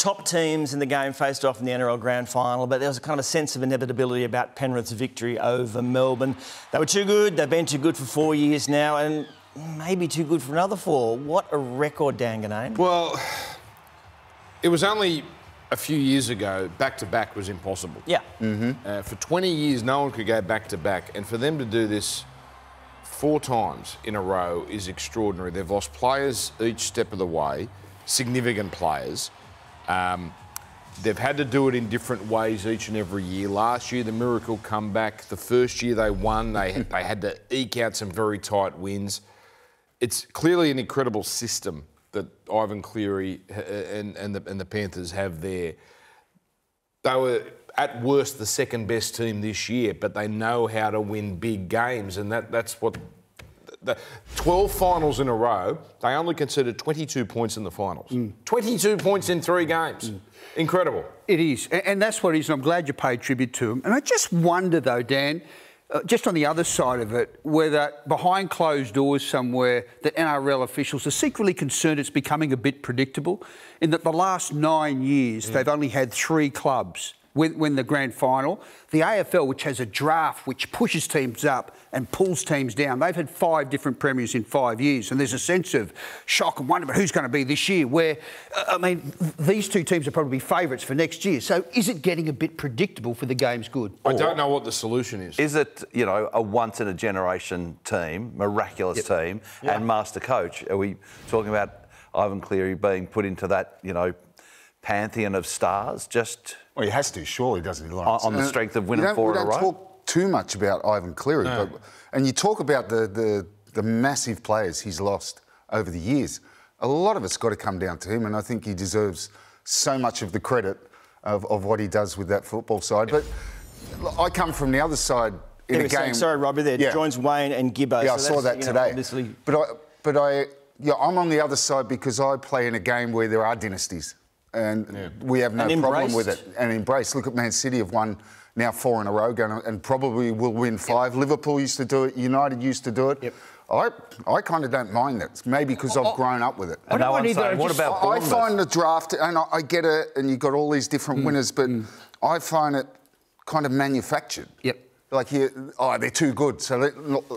top teams in the game faced off in the NRL Grand Final, but there was a kind of a sense of inevitability about Penrith's victory over Melbourne. They were too good. They've been too good for 4 years now, and maybe too good for another 4. What a record, Danganane. Well, it was only a few years ago, back-to-back was impossible. Yeah. For 20 years, no one could go back-to-back, and for them to do this 4 times in a row is extraordinary. They've lost players each step of the way, significant players. They've had to do it in different ways each and every year. Last year, the miracle comeback. The first year they won, they had to eke out some very tight wins. It's clearly an incredible system that Ivan Cleary and the Panthers have there. They were, at worst, the second best team this year, but they know how to win big games, and that's what... The 12 finals in a row, they only conceded 22 points in the finals. 22 points in 3 games. Incredible. It is, and that's what it is, and I'm glad you paid tribute to them. And I just wonder, though, Dan, just on the other side of it, whether behind closed doors somewhere, the NRL officials are secretly concerned it's becoming a bit predictable, in that the last 9 years they've only had 3 clubs win the grand final. The AFL, which has a draft which pushes teams up and pulls teams down, they've had 5 different premiers in 5 years, and there's a sense of shock and wonder about who's going to be this year, where, I mean, these 2 teams are probably favourites for next year. So is it getting a bit predictable for the game's good? I don't know what the solution is. Is it, you know, a once-in-a-generation team, miraculous team, and master coach? Are we talking about Ivan Cleary being put into that, you know, pantheon of stars, just... Well, he has to, surely, doesn't he, Lawrence? On the strength of winning 4 in a row? We don't talk too much about Ivan Cleary, and you talk about the massive players he's lost over the years. A lot of it's got to come down to him, and I think he deserves so much of the credit of what he does with that football side. But I come from the other side in a game... Sorry, Robbie, there joins Wayne and Gibbo. Yeah, so I saw that today. Obviously... But I'm on the other side because I play in a game where there are dynasties. And we have no problem with it. And embrace. Look at Man City have won now 4 in a row, and probably will win 5. Liverpool used to do it. United used to do it. I kind of don't mind that. Maybe because I've grown up with it. And no one's saying, what about Bournemouth? I find the draft, and I get it, and you've got all these different winners, but I find it kind of manufactured. Like, they're too good, so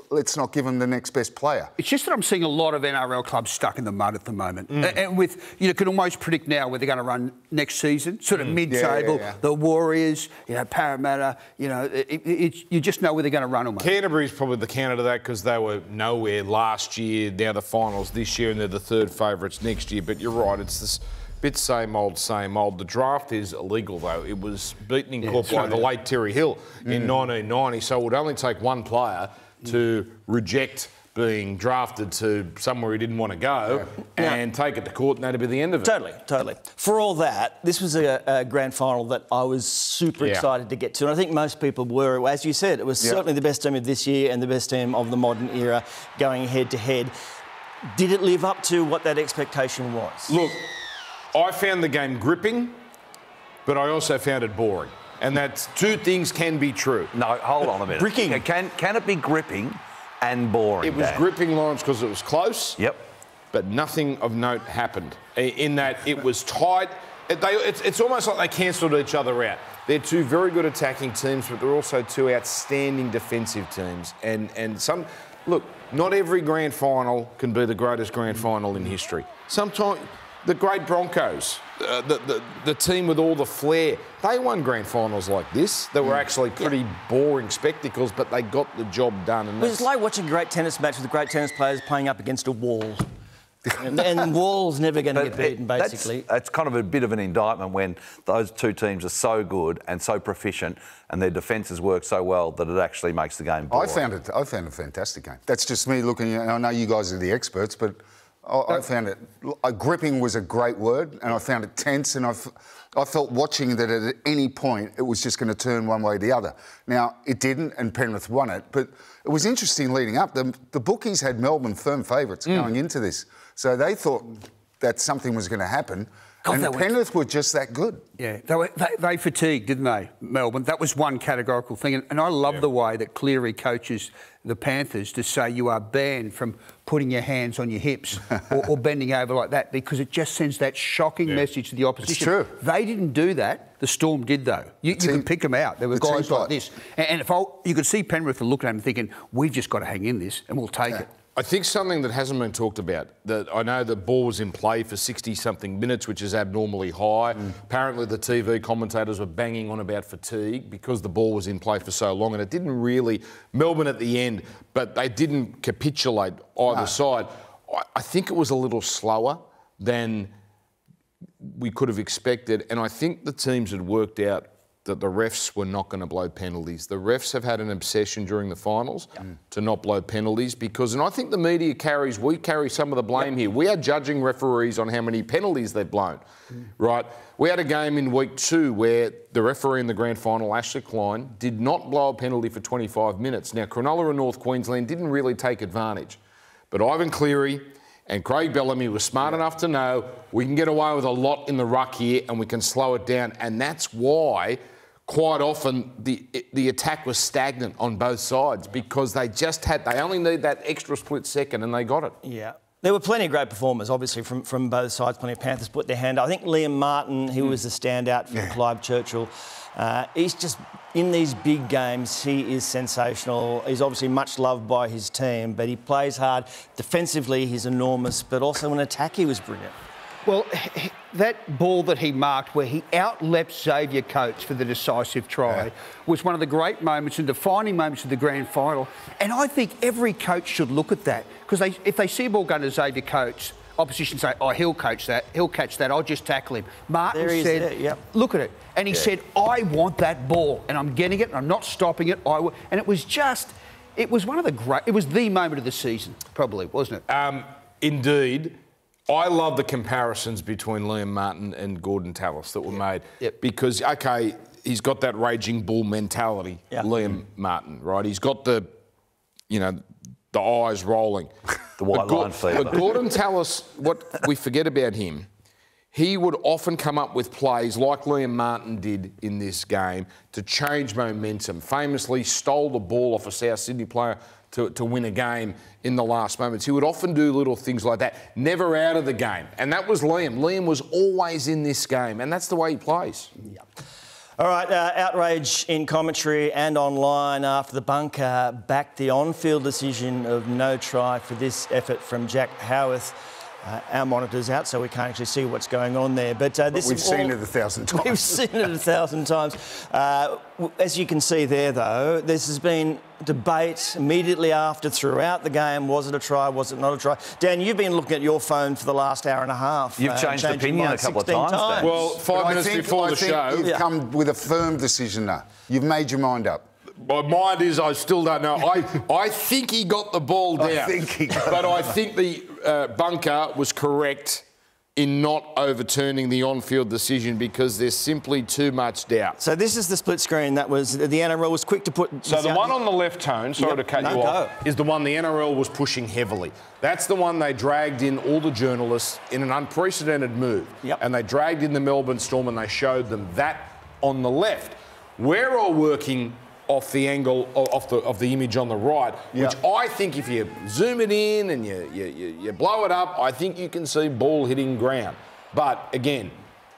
let's not give them the next best player. It's just that I'm seeing a lot of NRL clubs stuck in the mud at the moment. And with, you know, can almost predict now where they're going to run next season, sort of mid-table, the Warriors, you know, Parramatta, you know, you just know where they're going to run almost. Canterbury's probably the counter to that because they were nowhere last year, now the finals this year, and they're the 3rd favourites next year. But you're right, it's this... bit same old, same old. The draft is illegal, though. It was beaten in court by the late Terry Hill in 1990, so it would only take one player to reject being drafted to somewhere he didn't want to go and take it to court, and that'd be the end of it. Totally. For all that, this was a grand final that I was super excited to get to, and I think most people were. As you said, it was certainly the best team of this year and the best team of the modern era going head-to-head. Did it live up to what that expectation was? Look, I found the game gripping, but I also found it boring. And that's 2 things can be true. No, hold on a minute. Gripping. Can it be gripping and boring? It was gripping, Lawrence, because it was close. But nothing of note happened. In that it was tight. It's almost like they cancelled each other out. They're 2 very good attacking teams, but they're also 2 outstanding defensive teams. And some... Look, not every grand final can be the greatest grand final in history. Sometimes... The great Broncos, the team with all the flair, they won grand finals like this. They were actually pretty boring spectacles, but they got the job done. And it's like watching a great tennis match with great tennis players playing up against a wall. and wall's never going to get beaten, basically. That's kind of a bit of an indictment when those 2 teams are so good and so proficient and their defences work so well that it actually makes the game boring. I found it a fantastic game. That's just me looking, and I know you guys are the experts, but... I found it... gripping was a great word, and I found it tense, and I felt watching that at any point it was just going to turn one way or the other. Now, it didn't, and Penrith won it, but it was interesting leading up. The bookies had Melbourne firm favourites going into this, so they thought that something was going to happen, God, and Penrith were just that good. Yeah, they fatigued, didn't they, Melbourne? That was one categorical thing. And I love the way that Cleary coaches the Panthers to say you are banned from putting your hands on your hips or bending over like that, because it just sends that shocking message to the opposition. It's true. They didn't do that. The Storm did, though. You can pick them out. There were guys like this. And you could see Penrith looking at them thinking, we've just got to hang in this and we'll take it. I think something that hasn't been talked about, that I know the ball was in play for 60-something minutes, which is abnormally high. Apparently the TV commentators were banging on about fatigue because the ball was in play for so long, and it didn't really... Melbourne at the end, but they didn't capitulate either side. I think it was a little slower than we could have expected, and I think the teams had worked out that the refs were not going to blow penalties. The refs have had an obsession during the finals to not blow penalties because, and I think the media we carry some of the blame here. We are judging referees on how many penalties they've blown, right? We had a game in week 2 where the referee in the grand final, Ashley Klein, did not blow a penalty for 25 minutes. Now, Cronulla and North Queensland didn't really take advantage, but Ivan Cleary and Craig Bellamy were smart enough to know we can get away with a lot in the ruck here and we can slow it down, and that's why quite often the attack was stagnant on both sides because they only need that extra split second and they got it. Yeah. There were plenty of great performers, obviously, from both sides. Plenty of Panthers put their hand up. I think Liam Martin, he was the standout for Clive Churchill. He's just, in these big games, he is sensational. He's obviously much loved by his team, but he plays hard. Defensively, he's enormous, but also in attack, he was brilliant. Well, that ball that he marked where he outleapt Xavier Coates for the decisive try was one of the great moments and defining moments of the grand final. And I think every coach should look at that because if they see a ball going to Xavier Coates, opposition say, oh, he'll catch that, I'll just tackle him. Martin said, look at it. And he said, I want that ball and I'm getting it and I'm not stopping it. And it was just, it was one of the great, it was the moment of the season, probably, wasn't it? Indeed. I love the comparisons between Liam Martin and Gordon Tallis that were made because, OK, he's got that raging bull mentality, Liam Martin, right? He's got the eyes rolling. The white line fever. But Gordon Tallis, what we forget about him, he would often come up with plays like Liam Martin did in this game to change momentum. Famously stole the ball off a South Sydney player to win a game in the last moments. He would often do little things like that, never out of the game. And that was Liam. Liam was always in this game, and that's the way he plays. Yeah. All right, outrage in commentary and online after the bunker backed the on-field decision of no try for this effort from Jack Howarth. Our monitor's out, so we can't actually see what's going on there. But we've seen it 1,000 times. We've seen it 1,000 times. As you can see there, though, this has been debate immediately after, throughout the game. Was it a try? Was it not a try? Dan, you've been looking at your phone for the last hour and a half. You've changed opinion a couple of times. Well, 5 minutes before the show. You've come with a firm decision now. You've made your mind up. My mind is, I still don't know. I think he got the ball down. But I think the bunker was correct in not overturning the on-field decision because there's simply too much doubt. So this is the split screen that was, the NRL was quick to put... So the one on the left, Tone, sorry to cut you off, is the one the NRL was pushing heavily. That's the one they dragged in all the journalists in an unprecedented move. And they dragged in the Melbourne Storm and they showed them that on the left. We're all working off the angle of the image on the right, which I think if you zoom it in and you blow it up, I think you can see ball hitting ground. But again,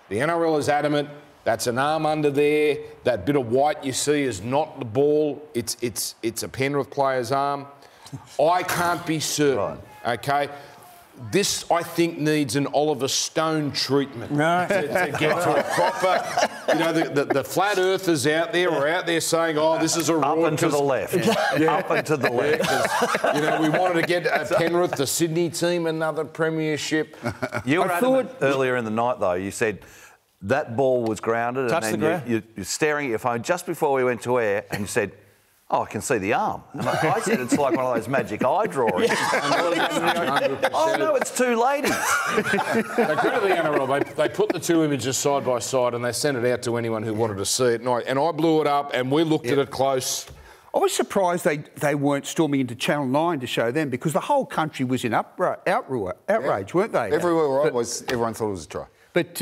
the NRL is adamant. That's an arm under there. That bit of white you see is not the ball. It's a Penrith player's arm. I can't be certain. Okay. This, I think, needs an Oliver Stone treatment to get to a proper... You know, the flat earthers out there are out there saying, oh, this is a Up and to the left. Up and to the left. You know, we wanted to get Penrith, the Sydney team, another premiership. You were adamant earlier in the night, though. You said that ball was grounded and then you're staring at your phone just before we went to air and you said, oh, I can see the arm. And I said it's like one of those magic eye drawings. Oh, no, it's two ladies. They go to the NRL, they put the two images side by side and they sent it out to anyone who wanted to see it. And I blew it up and we looked at it close. I was surprised they weren't storming into Channel 9 to show them because the whole country was in outrage, weren't they? Everywhere I was, everyone thought it was a try. But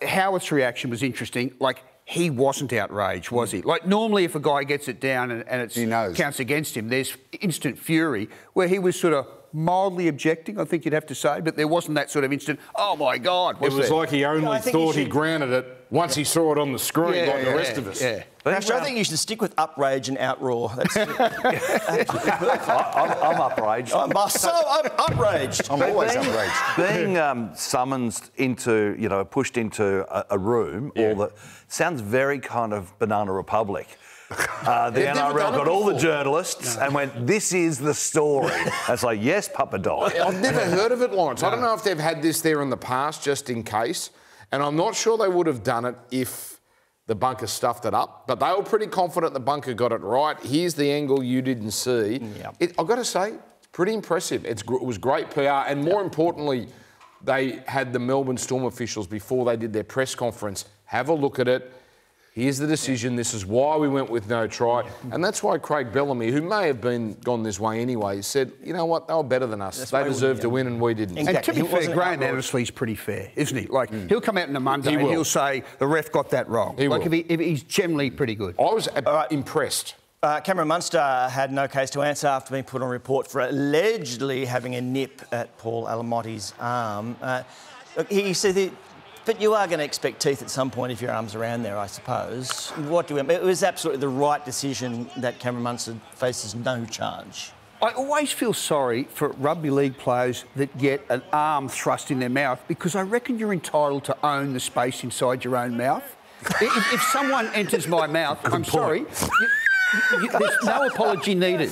Howarth's reaction was interesting. Like, he wasn't outraged, was he? Like, normally if a guy gets it down and it counts against him, there's instant fury, where he was sort of mildly objecting, I think you'd have to say, but there wasn't that sort of instant, oh, my God. It was like he only thought he grounded it once he saw it on the screen, like the rest of us. Yeah. But I think you should stick with outrage and outroar. That's I'm outraged. I'm outraged. I'm always outraged. Being summoned into, pushed into a room, sounds very kind of Banana Republic. The NRL got all the journalists and went, this is the story. And it's like, yes, Papa Doc. I've never heard of it, Lawrence. I don't know if they've had this there in the past, just in case. And I'm not sure they would have done it if the bunker stuffed it up. But they were pretty confident the bunker got it right. Here's the angle you didn't see. Yep. I've got to say, it's pretty impressive. It was great PR. And more importantly, they had the Melbourne Storm officials, before they did their press conference, have a look at it. Here's the decision. This is why we went with no try. And that's why Craig Bellamy, who may have gone this way anyway, said, you know what, they were better than us. They deserved to win and we didn't. And to be fair, Graham Annesley's pretty fair, isn't he? Like, he'll come out on a Monday and he'll say, the ref got that wrong. If he's generally pretty good. I was impressed. Cameron Munster had no case to answer after being put on report for allegedly having a nip at Paul Alamotti's arm. He said but you are going to expect teeth at some point if your arm's around there, I suppose. It was absolutely the right decision that Cameron Munster faces no charge. I always feel sorry for rugby league players that get an arm thrust in their mouth, because I reckon you're entitled to own the space inside your own mouth. If someone enters my mouth, I'm sorry, there's no apology needed.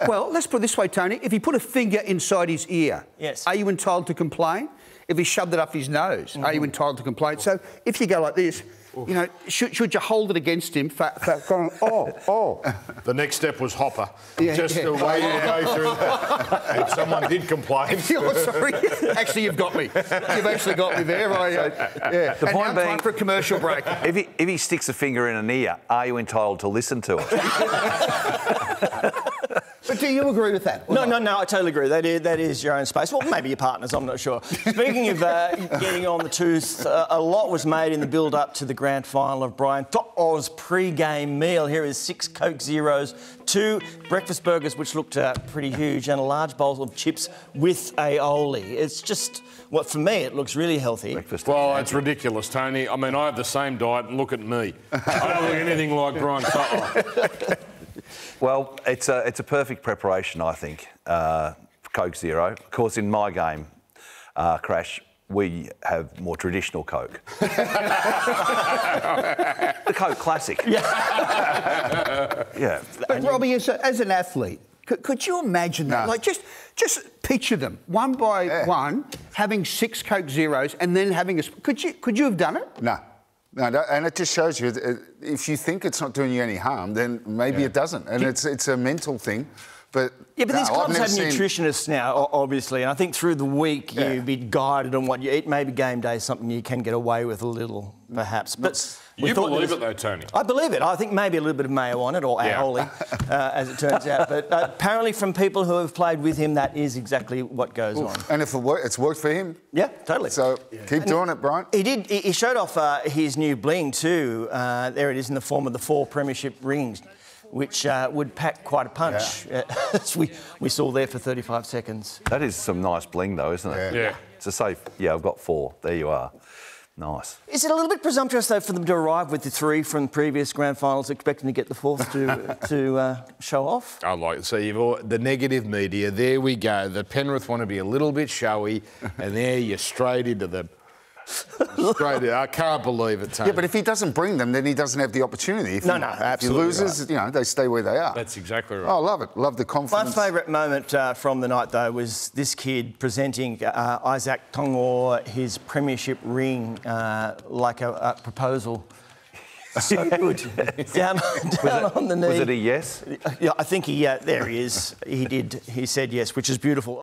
Well, let's put it this way, Tony. If he put a finger inside his ear, are you entitled to complain? If he shoved it up his nose, are you entitled to complain? So if you go like this, should you hold it against him for going, oh? The next step was Hopper. Just the way to go through that. If someone did complain. Sorry. Actually, you've got me. You've actually got me there. The point being, time for a commercial break. If he sticks a finger in an ear, are you entitled to listen to it? But do you agree with that? No, I totally agree. That is your own space. Well, maybe your partner's, I'm not sure. Speaking of getting on the tooth, a lot was made in the build-up to the grand final of Brian To'o's pre-game meal. Here is 6 Coke Zeros, 2 breakfast burgers, which looked pretty huge, and a large bowl of chips with aioli. It's just, for me, it looks really healthy. Well, it's ridiculous, Tony. I mean, I have the same diet, and look at me. I don't look anything like Brian To'o. Well, it's a perfect preparation, I think, for Coke Zero. Of course, in my game, Crash, we have more traditional Coke. The Coke Classic. Yeah. But Robbie, as an athlete, could you imagine that? Like, just picture them, one by one, having 6 Coke Zeros and then having a... Could you have done it? No. No, and it just shows you, if you think it's not doing you any harm, then maybe it doesn't. And it's a mental thing. But these clubs have nutritionists now, obviously, and I think through the week you'd be guided on what you eat. Maybe game day is something you can get away with a little, perhaps. But you believe it though, Tony? I believe it. I think maybe a little bit of mayo on it, or aioli, as it turns out. But apparently from people who have played with him, that is exactly what goes on. And if it's worked for him. Yeah, totally. So keep doing it, Brian. He did. He showed off his new bling too. There it is in the form of the 4 premiership rings, which would pack quite a punch, as we saw there for 35 seconds. That is some nice bling, though, isn't it? Yeah. To say, I've got 4. There you are. Nice. Is it a little bit presumptuous, though, for them to arrive with the 3 from previous grand finals, expecting to get the 4th to show off? I like to see the negative media. There we go. The Penrith want to be a little bit showy, and there you're straight into the... I can't believe it, Tony. Yeah, but if he doesn't bring them, then he doesn't have the opportunity. Absolutely. If he loses, they stay where they are. That's exactly right. Oh, I love it. Love the confidence. My favourite moment from the night, though, was this kid presenting Isaac Tongor his premiership ring like a proposal. So good. down on the knee. Was it a yes? Yeah, I think there he is. He said yes, which is beautiful.